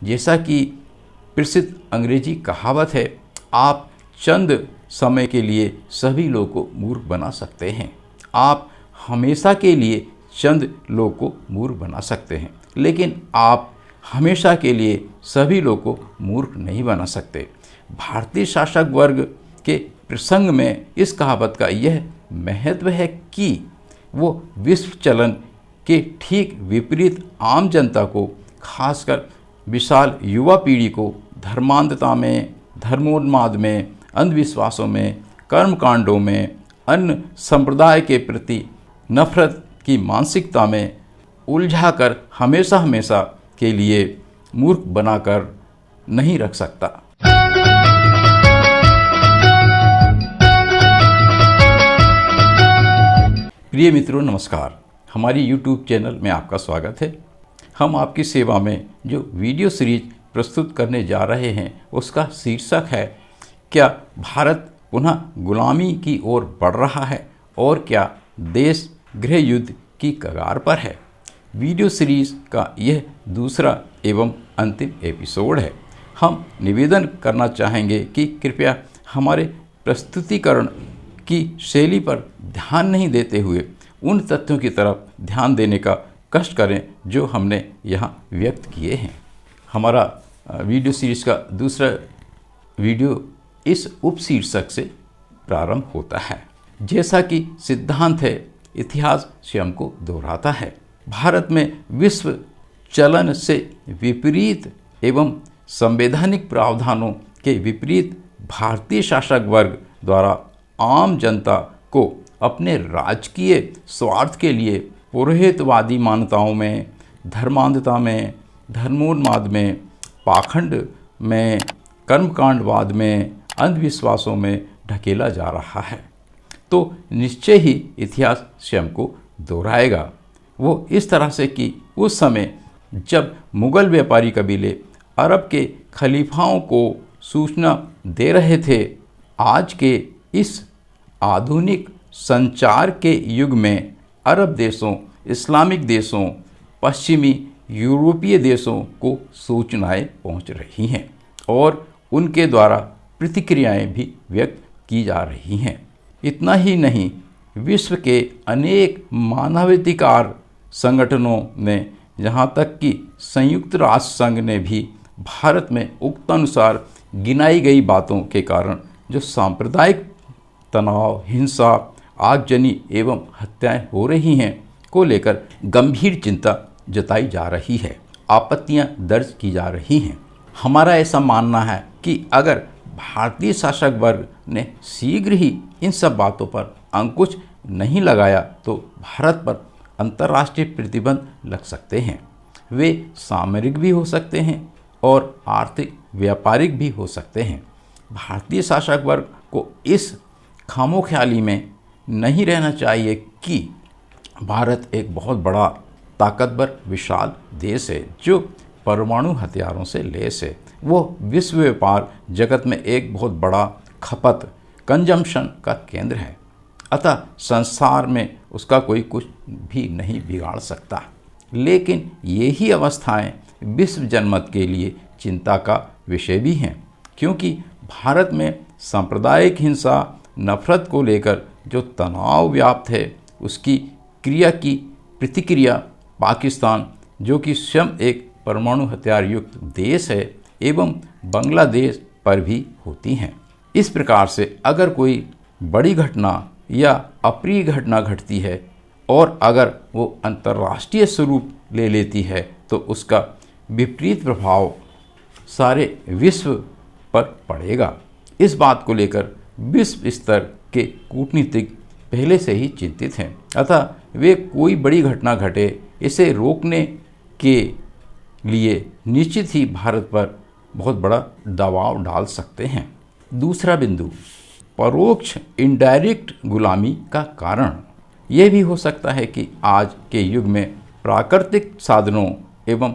जैसा कि प्रसिद्ध अंग्रेजी कहावत है, आप चंद समय के लिए सभी लोगों को मूर्ख बना सकते हैं। आप हमेशा के लिए चंद लोगों को मूर्ख बना सकते हैं, लेकिन आप हमेशा के लिए सभी लोगों को मूर्ख नहीं बना सकते। भारतीय शासक वर्ग के प्रसंग में इस कहावत का यह महत्व है कि वो विश्व चलन के ठीक विपरीत आम जनता को, खासकर विशाल युवा पीढ़ी को धर्मांधता में, धर्मोन्माद में, अंधविश्वासों में, कर्मकांडों में, अन्य संप्रदाय के प्रति नफरत की मानसिकता में उलझाकर हमेशा हमेशा के लिए मूर्ख बनाकर नहीं रख सकता। प्रिय मित्रों, नमस्कार। हमारी YouTube चैनल में आपका स्वागत है। हम आपकी सेवा में जो वीडियो सीरीज प्रस्तुत करने जा रहे हैं उसका शीर्षक है, क्या भारत पुनः गुलामी की ओर बढ़ रहा है और क्या देश गृह युद्ध की कगार पर है। वीडियो सीरीज का यह दूसरा एवं अंतिम एपिसोड है। हम निवेदन करना चाहेंगे कि कृपया हमारे प्रस्तुतिकरण की शैली पर ध्यान नहीं देते हुए उन तथ्यों की तरफ ध्यान देने का कष्ट करें जो हमने यहाँ व्यक्त किए हैं। हमारा वीडियो सीरीज का दूसरा वीडियो इस उपशीर्षक से प्रारंभ होता है। जैसा कि सिद्धांत है, इतिहास स्वयं को दोहराता है। भारत में विश्व चलन से विपरीत एवं संवैधानिक प्रावधानों के विपरीत भारतीय शासक वर्ग द्वारा आम जनता को अपने राजकीय स्वार्थ के लिए पुरोहितवादी मान्यताओं में, धर्मांधता में, धर्मोन्माद में, पाखंड में, कर्मकांडवाद में, अंधविश्वासों में ढकेला जा रहा है, तो निश्चय ही इतिहास स्वयं को दोहराएगा। वो इस तरह से कि उस समय जब मुगल व्यापारी कबीले अरब के खलीफाओं को सूचना दे रहे थे, आज के इस आधुनिक संचार के युग में अरब देशों, इस्लामिक देशों, पश्चिमी यूरोपीय देशों को सूचनाएं पहुंच रही हैं और उनके द्वारा प्रतिक्रियाएं भी व्यक्त की जा रही हैं। इतना ही नहीं, विश्व के अनेक मानवाधिकार संगठनों ने, यहाँ तक कि संयुक्त राष्ट्र संघ ने भी भारत में उक्त अनुसार गिनाई गई बातों के कारण जो सांप्रदायिक तनाव, हिंसा, आगजनी एवं हत्याएं हो रही हैं को लेकर गंभीर चिंता जताई जा रही है, आपत्तियां दर्ज की जा रही हैं। हमारा ऐसा मानना है कि अगर भारतीय शासक वर्ग ने शीघ्र ही इन सब बातों पर अंकुश नहीं लगाया तो भारत पर अंतर्राष्ट्रीय प्रतिबंध लग सकते हैं। वे सामरिक भी हो सकते हैं और आर्थिक व्यापारिक भी हो सकते हैं। भारतीय शासक वर्ग को इस खामोख्याली में नहीं रहना चाहिए कि भारत एक बहुत बड़ा ताकतवर विशाल देश है जो परमाणु हथियारों से लैस है। वो विश्व व्यापार जगत में एक बहुत बड़ा खपत, कंजम्पशन का केंद्र है, अतः संसार में उसका कोई कुछ भी नहीं बिगाड़ सकता। लेकिन यही अवस्थाएं विश्व जनमत के लिए चिंता का विषय भी हैं, क्योंकि भारत में सांप्रदायिक हिंसा, नफरत को लेकर जो तनाव व्याप्त है, उसकी क्रिया की प्रतिक्रिया पाकिस्तान, जो कि स्वयं एक परमाणु हथियार युक्त देश है, एवं बांग्लादेश पर भी होती हैं। इस प्रकार से अगर कोई बड़ी घटना या अप्रिय घटना घटती है और अगर वो अंतर्राष्ट्रीय स्वरूप ले लेती है तो उसका विपरीत प्रभाव सारे विश्व पर पड़ेगा। इस बात को लेकर विश्व स्तर के कूटनीतिक पहले से ही चिंतित हैं, अतः वे कोई बड़ी घटना घटे इसे रोकने के लिए निश्चित ही भारत पर बहुत बड़ा दबाव डाल सकते हैं। दूसरा बिंदु, परोक्ष इनडायरेक्ट गुलामी का कारण। यह भी हो सकता है कि आज के युग में प्राकृतिक साधनों एवं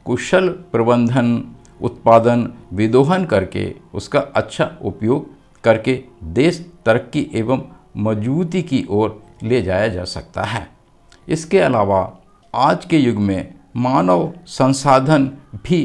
कुशल प्रबंधन, उत्पादन, विदोहन करके उसका अच्छा उपयोग करके देश तरक्की एवं मजबूती की ओर ले जाया जा सकता है। इसके अलावा आज के युग में मानव संसाधन भी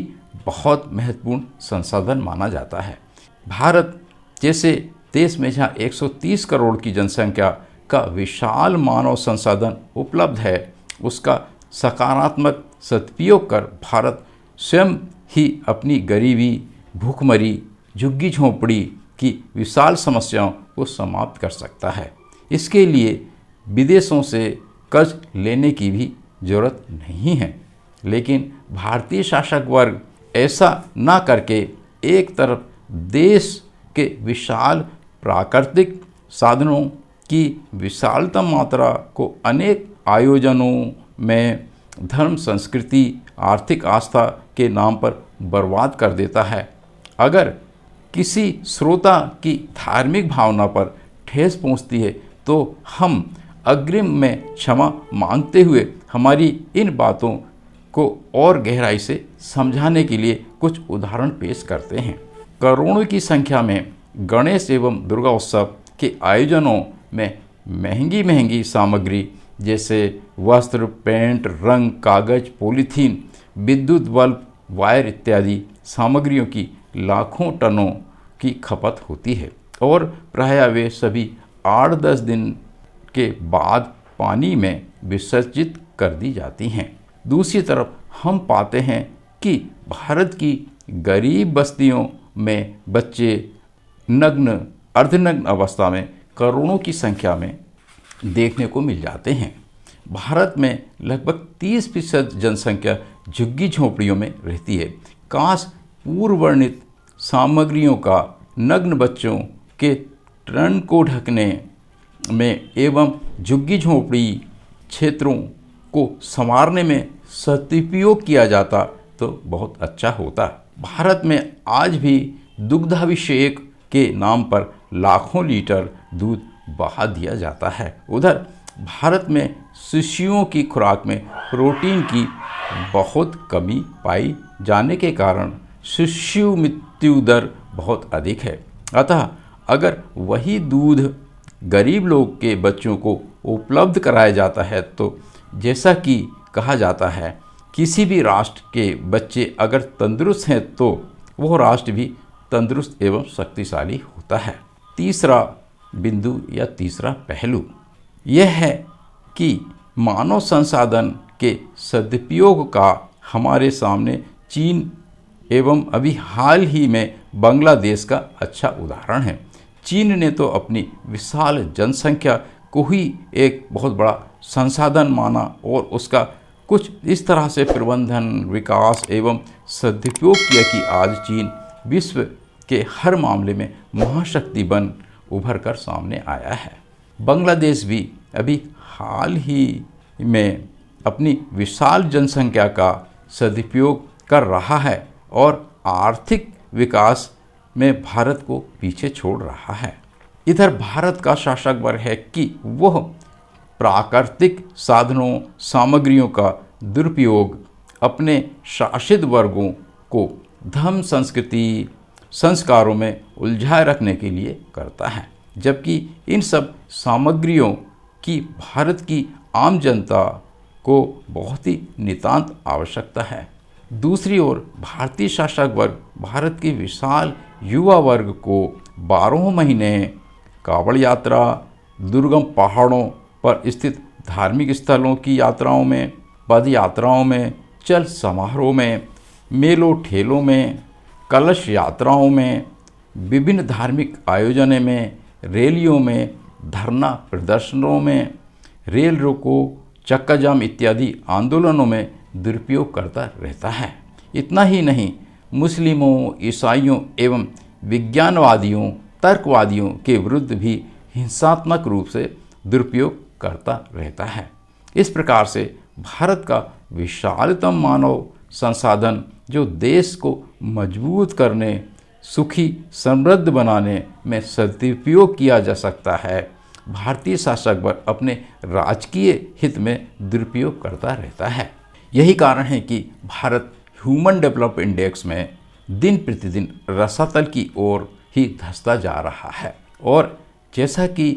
बहुत महत्वपूर्ण संसाधन माना जाता है। भारत जैसे देश में जहाँ 130 करोड़ की जनसंख्या का विशाल मानव संसाधन उपलब्ध है, उसका सकारात्मक सदुपयोग कर भारत स्वयं ही अपनी गरीबी, भूखमरी, झुग्गी झोंपड़ी की विशाल समस्याओं को समाप्त कर सकता है। इसके लिए विदेशों से कर्ज लेने की भी जरूरत नहीं है, लेकिन भारतीय शासक वर्ग ऐसा ना करके एक तरफ देश के विशाल प्राकृतिक साधनों की विशालतम मात्रा को अनेक आयोजनों में धर्म, संस्कृति, आर्थिक आस्था के नाम पर बर्बाद कर देता है। अगर किसी श्रोता की धार्मिक भावना पर ठेस पहुंचती है तो हम अग्रिम में क्षमा मांगते हुए हमारी इन बातों को और गहराई से समझाने के लिए कुछ उदाहरण पेश करते हैं। करोड़ों की संख्या में गणेश एवं दुर्गा उत्सव के आयोजनों में महंगी महंगी सामग्री जैसे वस्त्र, पेंट, रंग, कागज, पॉलीथीन, विद्युत बल्ब, वायर इत्यादि सामग्रियों की लाखों टनों की खपत होती है और प्रायः वे सभी 8-10 दिन के बाद पानी में विसर्जित कर दी जाती हैं। दूसरी तरफ हम पाते हैं कि भारत की गरीब बस्तियों में बच्चे नग्न, अर्धनग्न अवस्था में करोड़ों की संख्या में देखने को मिल जाते हैं। भारत में लगभग 30% जनसंख्या झुग्गी झोंपड़ियों में रहती है। काश पूर्व वर्णित सामग्रियों का नग्न बच्चों के तन को ढकने में एवं झुग्गी झोंपड़ी क्षेत्रों को संवारने में सदुपयोग किया जाता तो बहुत अच्छा होता। भारत में आज भी दुग्धाभिषेक के नाम पर लाखों लीटर दूध बहा दिया जाता है। उधर भारत में शिशुओं की खुराक में प्रोटीन की बहुत कमी पाई जाने के कारण शिशु मृत्यु दर बहुत अधिक है। अतः अगर वही दूध गरीब लोग के बच्चों को उपलब्ध कराया जाता है तो जैसा कि कहा जाता है, किसी भी राष्ट्र के बच्चे अगर तंदुरुस्त हैं तो वह राष्ट्र भी तंदुरुस्त एवं शक्तिशाली होता है। तीसरा बिंदु या तीसरा पहलू यह है कि मानव संसाधन के सदुपयोग का हमारे सामने चीन एवं अभी हाल ही में बांग्लादेश का अच्छा उदाहरण है। चीन ने तो अपनी विशाल जनसंख्या को ही एक बहुत बड़ा संसाधन माना और उसका कुछ इस तरह से प्रबंधन, विकास एवं सदुपयोग किया कि आज चीन विश्व के हर मामले में महाशक्ति बन उभर कर सामने आया है। बांग्लादेश भी अभी हाल ही में अपनी विशाल जनसंख्या का सदुपयोग कर रहा है और आर्थिक विकास में भारत को पीछे छोड़ रहा है। इधर भारत का शासक वर्ग है कि वह प्राकृतिक साधनों, सामग्रियों का दुरुपयोग अपने शासित वर्गों को धर्म, संस्कृति, संस्कारों में उलझाए रखने के लिए करता है, जबकि इन सब सामग्रियों की भारत की आम जनता को बहुत ही नितांत आवश्यकता है। दूसरी ओर भारतीय शासक वर्ग भारत के विशाल युवा वर्ग को 12 महीने कांवड़ यात्रा, दुर्गम पहाड़ों पर स्थित धार्मिक स्थलों की यात्राओं में, पद यात्राओं में, चल समारोह में, मेलों ठेलों में, कलश यात्राओं में, विभिन्न धार्मिक आयोजनों में, रैलियों में, धरना प्रदर्शनों में, रेल रोको, चक्का जाम इत्यादि आंदोलनों में दुरुपयोग करता रहता है। इतना ही नहीं, मुस्लिमों, ईसाइयों एवं विज्ञानवादियों, तर्कवादियों के विरुद्ध भी हिंसात्मक रूप से दुरुपयोग करता रहता है। इस प्रकार से भारत का विशालतम मानव संसाधन जो देश को मजबूत करने, सुखी, समृद्ध बनाने में सदुपयोग किया जा सकता है, भारतीय शासक वर्ग अपने राजकीय हित में दुरुपयोग करता रहता है। यही कारण है कि भारत ह्यूमन डेवलपमेंट इंडेक्स में दिन प्रतिदिन रसातल की ओर ही धंसता जा रहा है। और जैसा कि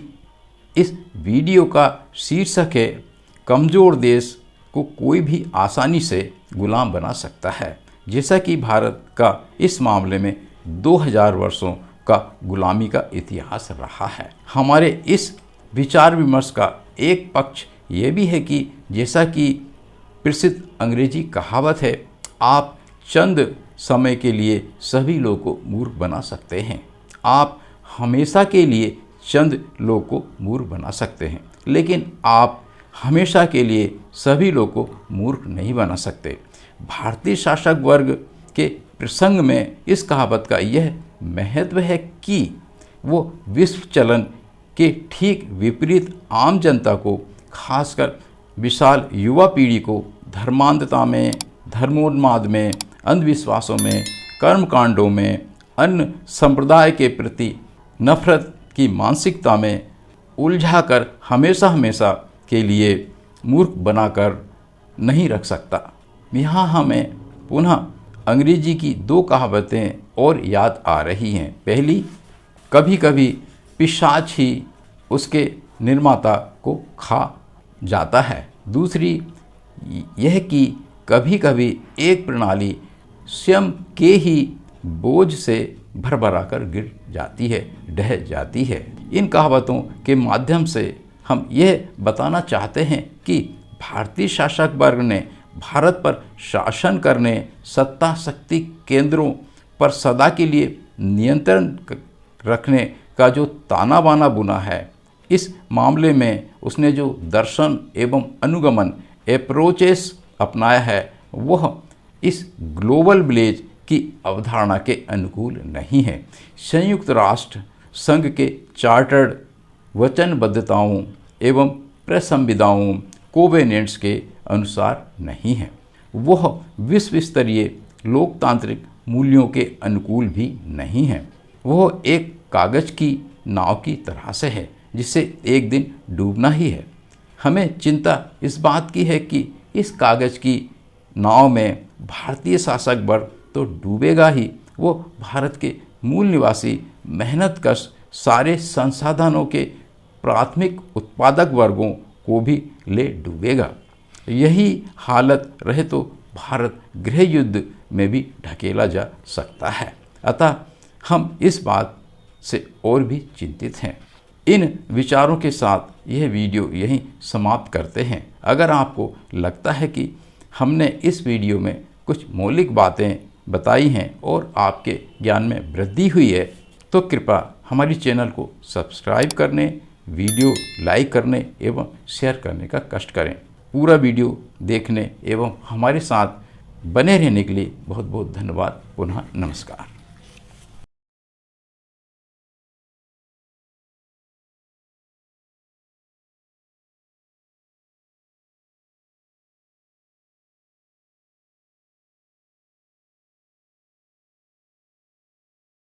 इस वीडियो का शीर्षक है, कमज़ोर देश को कोई भी आसानी से गुलाम बना सकता है, जैसा कि भारत का इस मामले में 2000 वर्षों का गुलामी का इतिहास रहा है। हमारे इस विचार विमर्श का एक पक्ष ये भी है कि जैसा कि प्रसिद्ध अंग्रेजी कहावत है, आप चंद समय के लिए सभी लोगों को मूर्ख बना सकते हैं। आप हमेशा के लिए चंद लोगों को मूर्ख बना सकते हैं, लेकिन आप हमेशा के लिए सभी लोगों को मूर्ख नहीं बना सकते। भारतीय शासक वर्ग के प्रसंग में इस कहावत का यह महत्व है कि वो विश्व चलन के ठीक विपरीत आम जनता को, खासकर विशाल युवा पीढ़ी को धर्मांधता में, धर्मोन्माद में, अंधविश्वासों में, कर्मकांडों में, अन्य संप्रदाय के प्रति नफरत की मानसिकता में उलझाकर हमेशा हमेशा के लिए मूर्ख बनाकर नहीं रख सकता। यहाँ हमें पुनः अंग्रेजी की 2 कहावतें और याद आ रही हैं। पहली, कभी कभी पिशाच ही उसके निर्माता को खा जाता है। दूसरी यह कि कभी कभी एक प्रणाली स्वयं के ही बोझ से भरभरा कर गिर जाती है, ढह जाती है। इन कहावतों के माध्यम से हम यह बताना चाहते हैं कि भारतीय शासक वर्ग ने भारत पर शासन करने, सत्ता शक्ति केंद्रों पर सदा के लिए नियंत्रण रखने का जो ताना बाना बुना है, इस मामले में उसने जो दर्शन एवं अनुगमन अप्रोचेस अपनाया है, वह इस ग्लोबल विलेज की अवधारणा के अनुकूल नहीं है। संयुक्त राष्ट्र संघ के चार्टर्ड वचनबद्धताओं एवं प्रसंविधाओं कोवेनेंट्स के अनुसार नहीं है। वह विश्व स्तरीय लोकतांत्रिक मूल्यों के अनुकूल भी नहीं है। वह एक कागज की नाव की तरह से है जिसे एक दिन डूबना ही है। हमें चिंता इस बात की है कि इस कागज की नाव में भारतीय शासक वर्ग तो डूबेगा ही, वो भारत के मूल निवासी मेहनतकश सारे संसाधनों के प्राथमिक उत्पादक वर्गों को भी ले डूबेगा। यही हालत रहे तो भारत गृह युद्ध में भी ढकेला जा सकता है। अतः हम इस बात से और भी चिंतित हैं। इन विचारों के साथ यह वीडियो यहीं समाप्त करते हैं। अगर आपको लगता है कि हमने इस वीडियो में कुछ मौलिक बातें बताई हैं और आपके ज्ञान में वृद्धि हुई है, तो कृपया हमारी चैनल को सब्सक्राइब करने, वीडियो लाइक करने एवं शेयर करने का कष्ट करें। पूरा वीडियो देखने एवं हमारे साथ बने रहने के लिए बहुत बहुत धन्यवाद। पुनः नमस्कार।